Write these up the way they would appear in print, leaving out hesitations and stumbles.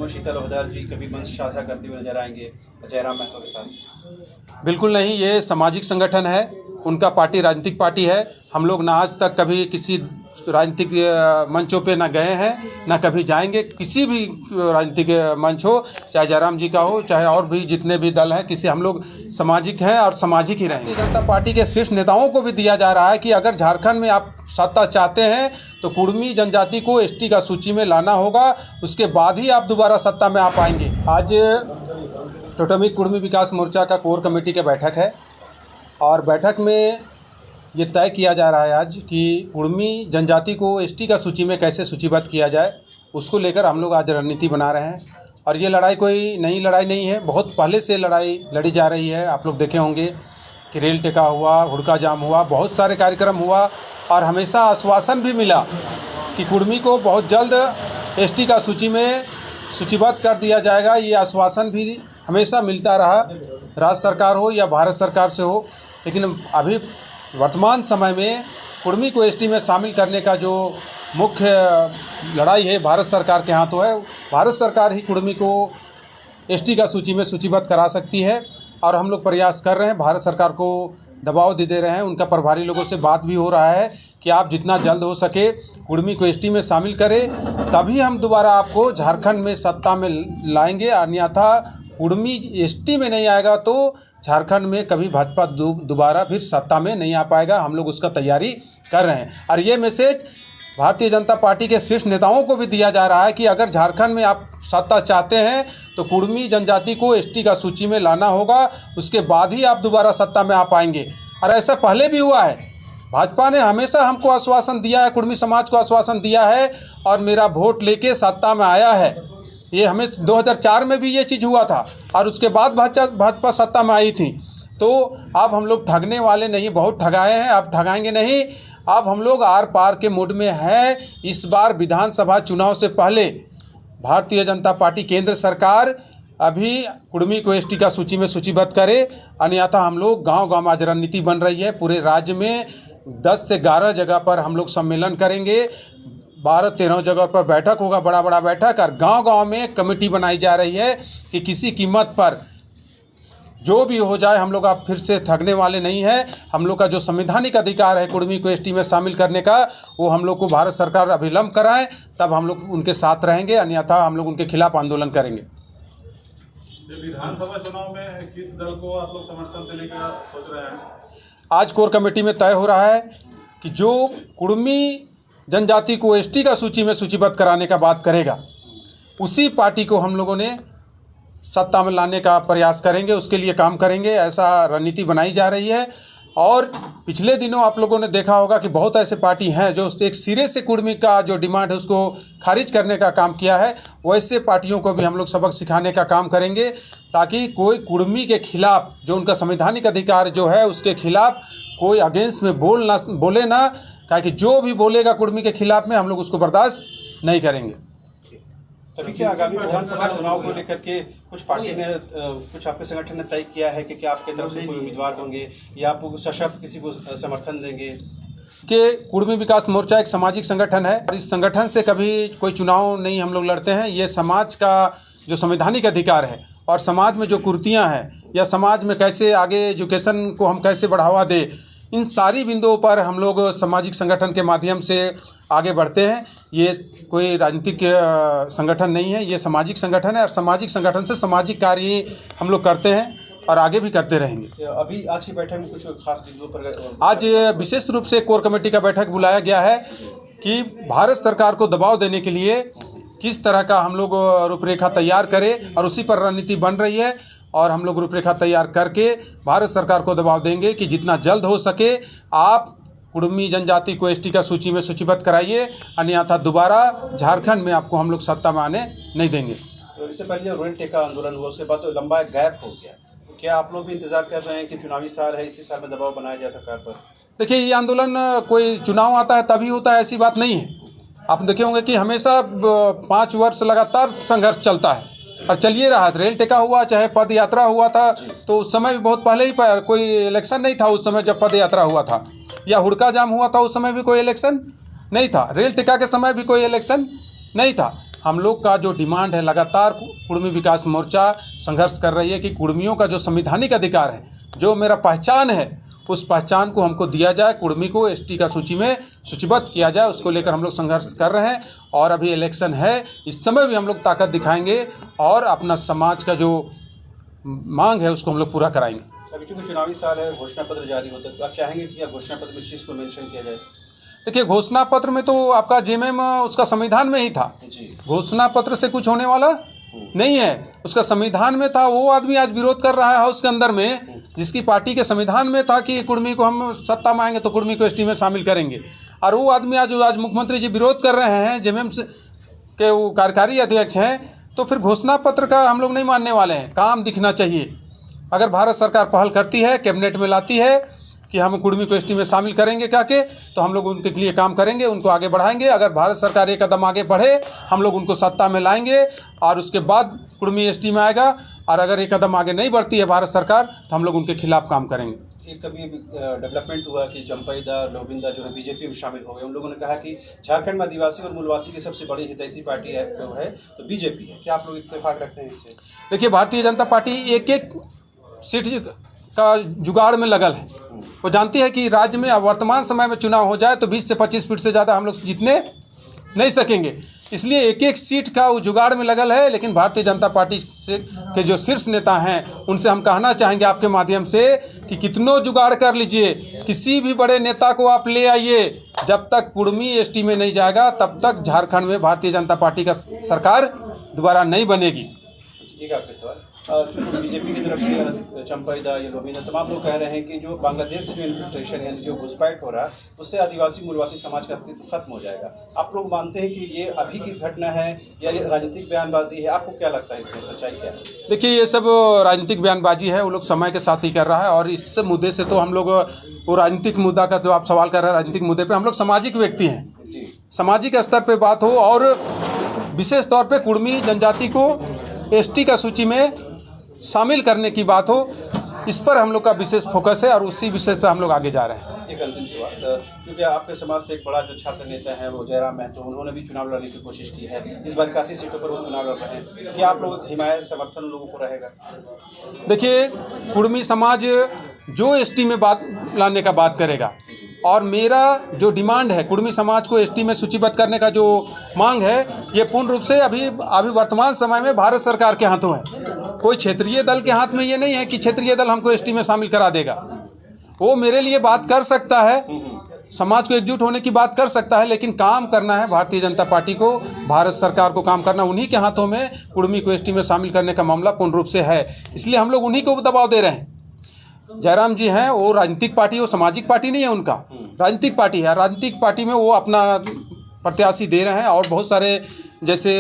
शीतल हवलदार जी कभी मंच साझा करते हुए नजर आएंगे जयराम महतो के साथ? बिल्कुल नहीं, ये सामाजिक संगठन है, उनका पार्टी राजनीतिक पार्टी है। हम लोग ना आज तक कभी किसी राजनीतिक मंचों पे ना गए हैं, ना कभी जाएंगे। किसी भी राजनीतिक मंच हो, चाहे जयराम जी का हो, चाहे और भी जितने भी दल हैं, किसी हम लोग सामाजिक हैं और सामाजिक ही रहेंगे। भारतीय जनता पार्टी के शीर्ष नेताओं को भी दिया जा रहा है कि अगर झारखंड में आप सत्ता चाहते हैं तो कुर्मी जनजाति को एसटी का सूची में लाना होगा, उसके बाद ही आप दोबारा सत्ता में आ पाएंगे। आज टोटमी कुर्मी विकास मोर्चा का कोर कमेटी की बैठक है और बैठक में ये तय किया जा रहा है आज कि कुर्मी जनजाति को एसटी का सूची में कैसे सूचीबद्ध किया जाए, उसको लेकर हम लोग आज रणनीति बना रहे हैं। और ये लड़ाई कोई नई लड़ाई नहीं है, बहुत पहले से लड़ाई लड़ी जा रही है। आप लोग देखे होंगे कि रेल टेका हुआ, हुड़का जाम हुआ, बहुत सारे कार्यक्रम हुआ और हमेशा आश्वासन भी मिला कि कुर्मी को बहुत जल्द एसटी का सूची में सूचीबद्ध कर दिया जाएगा। ये आश्वासन भी हमेशा मिलता रहा, राज्य सरकार हो या भारत सरकार से हो। लेकिन अभी वर्तमान समय में कुर्मी को एसटी में शामिल करने का जो मुख्य लड़ाई है भारत सरकार के हाथों है। भारत सरकार ही कुर्मी को एसटी का सूची में सूचीबद्ध करा सकती है और हम लोग प्रयास कर रहे हैं, भारत सरकार को दबाव दे रहे हैं। उनका प्रभारी लोगों से बात भी हो रहा है कि आप जितना जल्द हो सके कुर्मी को एसटी में शामिल करें, तभी हम दोबारा आपको झारखंड में सत्ता में लाएंगे। अन्यथा कुर्मी एसटी में नहीं आएगा तो झारखंड में कभी भाजपा दोबारा फिर सत्ता में नहीं आ पाएगा। हम लोग उसका तैयारी कर रहे हैं और ये मैसेज भारतीय जनता पार्टी के शीर्ष नेताओं को भी दिया जा रहा है कि अगर झारखंड में आप सत्ता चाहते हैं तो कुर्मी जनजाति को एसटी का सूची में लाना होगा, उसके बाद ही आप दोबारा सत्ता में आ पाएंगे। और ऐसा पहले भी हुआ है, भाजपा ने हमेशा हमको आश्वासन दिया है, कुर्मी समाज को आश्वासन दिया है और मेरा वोट लेके सत्ता में आया है। ये हमें 2004 में भी ये चीज़ हुआ था और उसके बाद भाजपा सत्ता में आई थी। तो अब हम लोग ठगने वाले नहीं, बहुत ठगाए हैं, अब ठगाएंगे नहीं। अब हम लोग आर पार के मूड में हैं। इस बार विधानसभा चुनाव से पहले भारतीय जनता पार्टी केंद्र सरकार अभी कुर्मी को एसटी का सूची में सूचीबद्ध करे, अन्यथा हम लोग गांव-गांव आज रणनीति बन रही है। पूरे राज्य में 10 से 11 जगह पर हम लोग सम्मेलन करेंगे, 12-13 जगह पर बैठक होगा, बड़ा बैठक। और गांव-गांव में कमेटी बनाई जा रही है कि किसी कीमत पर जो भी हो जाए, हम लोग अब फिर से ठगने वाले नहीं हैं। हम लोग का जो संवैधानिक अधिकार है कुर्मी को एसटी में शामिल करने का, वो हम लोग को भारत सरकार अभिलंब कराए, तब हम लोग उनके साथ रहेंगे, अन्यथा हम लोग उनके खिलाफ आंदोलन करेंगे। विधानसभा चुनाव में किस दल को आप लोग समर्थन देने का सोच रहे हैं? आज कोर कमेटी में तय हो रहा है कि जो कुर्मी जनजाति को एसटी का सूची में सूचीबद्ध कराने का बात करेगा, उसी पार्टी को हम लोगों ने सत्ता में लाने का प्रयास करेंगे, उसके लिए काम करेंगे। ऐसा रणनीति बनाई जा रही है। और पिछले दिनों आप लोगों ने देखा होगा कि बहुत ऐसे पार्टी हैं जो एक सिरे से कुर्मी का जो डिमांड है उसको खारिज करने का काम किया है। वैसे पार्टियों को भी हम लोग सबक सिखाने का काम करेंगे, ताकि कोई कुर्मी के खिलाफ, जो उनका संवैधानिक अधिकार जो है उसके खिलाफ कोई अगेंस्ट में बोले ना, ताकि जो भी बोलेगा कुर्मी के खिलाफ में हम लोग उसको बर्दाश्त नहीं करेंगे। तभी क्या आगामी विधानसभा चुनाव को लेकर के कुछ पार्टी ने, कुछ आपके संगठन ने तय किया है कि क्या आपके तरफ से कोई उम्मीदवार होंगे या आप सशर्त किसी को समर्थन देंगे? कि कुर्मी विकास मोर्चा एक सामाजिक संगठन है और इस संगठन से कभी कोई चुनाव नहीं हम लोग लड़ते हैं। ये समाज का जो संवैधानिक अधिकार है और समाज में जो कुर्तियाँ हैं या समाज में कैसे आगे एजुकेशन को हम कैसे बढ़ावा दें, इन सारी बिंदुओं पर हम लोग सामाजिक संगठन के माध्यम से आगे बढ़ते हैं। ये कोई राजनीतिक संगठन नहीं है, ये सामाजिक संगठन है और सामाजिक संगठन से सामाजिक कार्य हम लोग करते हैं और आगे भी करते रहेंगे। अभी आज की बैठक में कुछ खास बिंदुओं पर आज विशेष रूप से कोर कमेटी का बैठक बुलाया गया है कि भारत सरकार को दबाव देने के लिए किस तरह का हम लोग रूपरेखा तैयार करें, और उसी पर रणनीति बन रही है। और हम लोग रूपरेखा तैयार करके भारत सरकार को दबाव देंगे कि जितना जल्द हो सके आप कुर्मी जनजाति को एसटी का सूची में सूचीबद्ध कराइए, अन्यथा दोबारा झारखंड में आपको हम लोग सत्ता में आने नहीं देंगे। तो इससे पहले जो रेल टेका आंदोलन हुआ उसके बाद तो लंबा गैप हो गया, क्या आप लोग भी इंतजार कर रहे हैं कि चुनावी साल है, इसी साल में दबाव बनाया जाए सरकार पर? देखिए, ये आंदोलन कोई चुनाव आता है तभी होता है, ऐसी बात नहीं है। आप देखे होंगे कि हमेशा 5 वर्ष लगातार संघर्ष चलता है और चलिए रहा। रेल टेका हुआ, चाहे पद यात्रा हुआ था, तो उस समय भी बहुत पहले ही कोई इलेक्शन नहीं था उस समय जब पद यात्रा हुआ था, या हुड़का जाम हुआ था उस समय भी कोई इलेक्शन नहीं था, रेल टेका के समय भी कोई इलेक्शन नहीं था। हम लोग का जो डिमांड है, लगातार कुर्मी विकास मोर्चा संघर्ष कर रही है कि कुर्मियों का जो संवैधानिक अधिकार है, जो मेरा पहचान है, उस पहचान को हमको दिया जाए, कुर्मी को एसटी का सूची में सूचीबद्ध किया जाए। उसको लेकर हम लोग संघर्ष कर रहे हैं और अभी इलेक्शन है, इस समय भी हम लोग ताकत दिखाएंगे और अपना समाज का जो मांग है उसको हम लोग पूरा कराएंगे। अभी चूँकि चुनावी साल है, घोषणा पत्र जारी होता है, तो आप चाहेंगे कि घोषणा पत्र में इस चीज़ को मेंशन किया जाए? देखिए, घोषणा पत्र में तो आपका जेएमएम उसका संविधान में ही था जी। घोषणा पत्र से कुछ होने वाला नहीं है, उसका संविधान में था। वो आदमी आज विरोध कर रहा है हाउस के अंदर में, जिसकी पार्टी के संविधान में था कि कुर्मी को हम सत्ता में आएंगे तो कुर्मी को एसटी में शामिल करेंगे, और वो आदमी आज मुख्यमंत्री जी विरोध कर रहे हैं, जेएमएम के वो कार्यकारी अध्यक्ष हैं। तो फिर घोषणा पत्र का हम लोग नहीं मानने वाले हैं, काम दिखना चाहिए। अगर भारत सरकार पहल करती है, कैबिनेट में लाती है कि हम कुर्मी को एसटी में शामिल करेंगे क्या के, तो हम लोग उनके लिए काम करेंगे, उनको आगे बढ़ाएंगे। अगर भारत सरकार एक कदम आगे बढ़े, हम लोग उनको सत्ता में लाएंगे और उसके बाद कुर्मी एसटी में आएगा। और अगर एक कदम आगे नहीं बढ़ती है भारत सरकार, तो हम लोग उनके खिलाफ काम करेंगे। एक कभी डेवलपमेंट हुआ कि चंपाईदा लोबिंदा जो है बीजेपी में शामिल हो गए। उन लोगों ने कहा कि झारखंड में आदिवासी और मूलवासी की सबसे बड़ी हितैषी पार्टी है तो बीजेपी है। क्या आप लोग इत्तेफाक रखते हैं इससे? देखिए, भारतीय जनता पार्टी एक एक सीट का जुगाड़ में लगल है। वो जानती है कि राज्य में अब वर्तमान समय में चुनाव हो जाए तो 20 से 25 फीट से ज़्यादा हम लोग जीतने नहीं सकेंगे, इसलिए एक एक सीट का वो जुगाड़ में लगल है। लेकिन भारतीय जनता पार्टी से के जो शीर्ष नेता हैं, उनसे हम कहना चाहेंगे आपके माध्यम से कि कितनों जुगाड़ कर लीजिए, किसी भी बड़े नेता को आप ले आइए, जब तक कुर्मी एसटी में नहीं जाएगा तब तक झारखंड में भारतीय जनता पार्टी का सरकार दोबारा नहीं बनेगी। एक आपके सवाल, चूँकि बीजेपी की तरफ से चंपाईदा या लोबिंदा तमाम लोग कह रहे हैं कि जो बांग्लादेश से जो इन्फिल्ट्रेशन यानी जो घुसपैठ हो रहा है, उससे आदिवासी मूलवासी समाज का अस्तित्व खत्म हो जाएगा। आप लोग मानते हैं कि ये अभी की घटना है या ये राजनीतिक बयानबाजी है? आपको क्या लगता है इसमें सच्चाई क्या है? देखिए, ये सब राजनीतिक बयानबाजी है, वो लोग समय के साथ ही कर रहा है। और इस मुद्दे से तो हम लोग, वो राजनीतिक मुद्दा का जो आप सवाल कर रहे हैं, राजनीतिक मुद्दे पे हम लोग सामाजिक व्यक्ति हैं, सामाजिक स्तर पे बात हो और विशेष तौर पे कुर्मी जनजाति को एसटी का सूची में शामिल करने की बात हो, इस पर हम लोग का विशेष फोकस है और उसी विषय पर हम लोग आगे जा रहे हैं। एक अंतिम सवाल, क्योंकि आपके समाज से एक बड़ा जो छात्र नेता है वो जयराम महतो, उन्होंने भी चुनाव लड़ने की कोशिश की है। इस बार 81 सीटों पर वो चुनाव लड़ रहे हैं। क्या आप लोग हिमायत समर्थन लोगों को रहेगा? देखिए, कुर्मी समाज जो एसटी में बात लाने का बात करेगा, और मेरा जो डिमांड है कुर्मी समाज को एसटी में सूचीबद्ध करने का जो मांग है, ये पूर्ण रूप से अभी वर्तमान समय में भारत सरकार के हाथों है। कोई क्षेत्रीय दल के हाथ में ये नहीं है कि क्षेत्रीय दल हमको एसटी में शामिल करा देगा। वो मेरे लिए बात कर सकता है, समाज को एकजुट होने की बात कर सकता है, लेकिन काम करना है भारतीय जनता पार्टी को, भारत सरकार को काम करना। उन्हीं के हाथों में कुर्मी को एसटी में शामिल करने का मामला पूर्ण रूप से है, इसलिए हम लोग उन्हीं को दबाव दे रहे हैं। जयराम जी हैं, वो राजनीतिक पार्टी, वो सामाजिक पार्टी नहीं है, उनका राजनीतिक पार्टी है। राजनीतिक पार्टी में वो अपना प्रत्याशी दे रहे हैं और बहुत सारे जैसे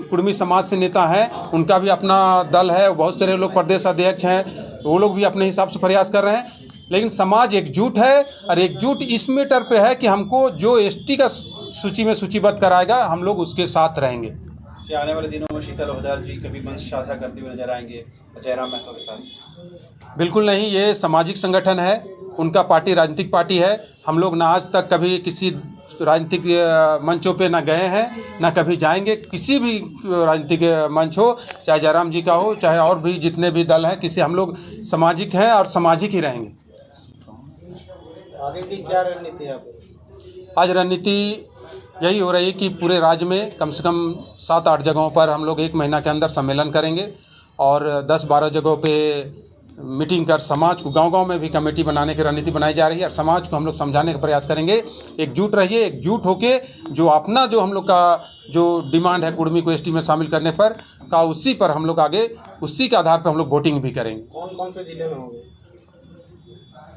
कुर्मी समाज से नेता हैं, उनका भी अपना दल है, बहुत सारे लोग प्रदेश अध्यक्ष हैं, वो लोग भी अपने हिसाब से प्रयास कर रहे हैं। लेकिन समाज एकजुट है और एकजुट इस मैटर पे है कि हमको जो एसटी का सूची में सूचीबद्ध कराएगा, हम लोग उसके साथ रहेंगे। क्या आने वाले दिनों में शीतल लोहदार जी कभी मंच साझा करते हुए नजर आएंगे जयराम महतो के साथ? बिल्कुल नहीं, ये सामाजिक संगठन है, उनका पार्टी राजनीतिक पार्टी है। हम लोग ना आज तक कभी किसी राजनीतिक मंचों पे ना गए हैं, ना कभी जाएंगे। किसी भी राजनीतिक मंच हो, चाहे जयराम जी का हो, चाहे और भी जितने भी दल हैं, किसी हम लोग सामाजिक हैं और सामाजिक ही रहेंगे। आगे की क्या रणनीति है? आज रणनीति यही हो रही है कि पूरे राज्य में कम से कम 7-8 जगहों पर हम लोग 1 महीना के अंदर सम्मेलन करेंगे और 10-12 जगहों पे मीटिंग कर समाज को, गांव-गांव में भी कमेटी बनाने की रणनीति बनाई जा रही है और समाज को हम लोग समझाने का प्रयास करेंगे। एकजुट रहिए, एकजुट होके जो अपना जो हम लोग का जो डिमांड है कुर्मी को एसटी में शामिल करने पर का, उसी पर हम लोग आगे, उसी के आधार पर हम लोग वोटिंग भी करेंगे। कौन कौन से जिले में होंगे?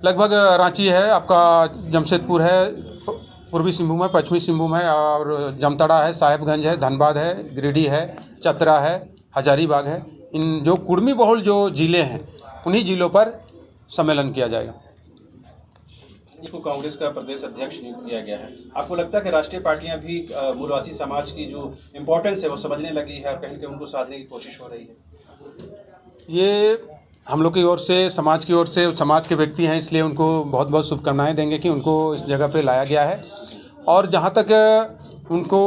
लगभग रांची है, आपका जमशेदपुर है, पूर्वी सिंहभूम है, पश्चिमी सिंहभूम है और जामताड़ा है, साहेबगंज है, धनबाद है, गिरिडीह है, चतरा है, हजारीबाग है। इन जो कुर्मी बहुल जो जिले हैं, उन्हीं जिलों पर सम्मेलन किया जाएगा। इसको कांग्रेस का प्रदेश अध्यक्ष नियुक्त किया गया है। आपको लगता है कि राष्ट्रीय पार्टियां भी मूलवासी समाज की जो इम्पोर्टेंस है वो समझने लगी है और कहीं कहीं उनको साधने की कोशिश हो रही है? ये हम लोग की ओर से, समाज की ओर से, समाज के व्यक्ति हैं, इसलिए उनको बहुत बहुत शुभकामनाएं देंगे कि उनको इस जगह पे लाया गया है। और जहाँ तक उनको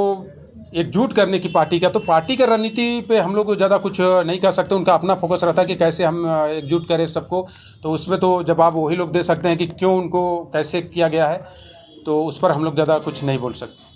एकजुट करने की पार्टी का, तो पार्टी का रणनीति पे हम लोग ज़्यादा कुछ नहीं कर सकते। उनका अपना फोकस रहता है कि कैसे हम एकजुट करें सबको, तो उसमें तो जवाब वही लोग दे सकते हैं कि क्यों उनको कैसे किया गया है, तो उस पर हम लोग ज़्यादा कुछ नहीं बोल सकते।